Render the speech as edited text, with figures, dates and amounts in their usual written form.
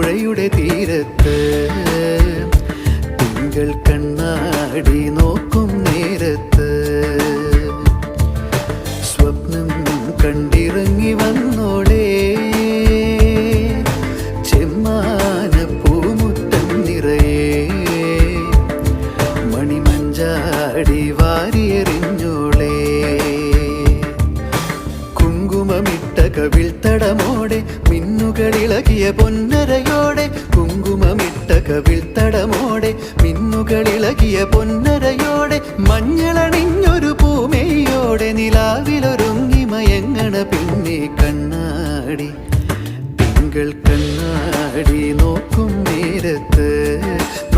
പുഴയുടെ തീരത്ത് തിങ്കൾ കണ്ണാടി നോക്കും നേരത്ത് സ്വപ്നം കണ്ടിറങ്ങി വന്നോളേ ചെമ്മാന പൂമുറ്റം നിറയെ മണിമഞ്ചാടി വാരിയെറിഞ്ഞോളേ കുങ്കുമമിട്ട കവിൾത്തടമോടെ മിന്നുകളിളകിയ പൊന്നരയോടെ കുങ്കുമമിട്ട കവിൾത്തടമോടെ മിന്നുകളിളകിയ പൊന്നരയോടെ മഞ്ഞളണിഞ്ഞൊരു പൂമേയോടെ നിലാവിലൊരുങ്ങി മയങ്ങണ പിന്നെ കണ്ണാടി തിങ്കൾ കണ്ണാടി നോക്കും നേരത്ത്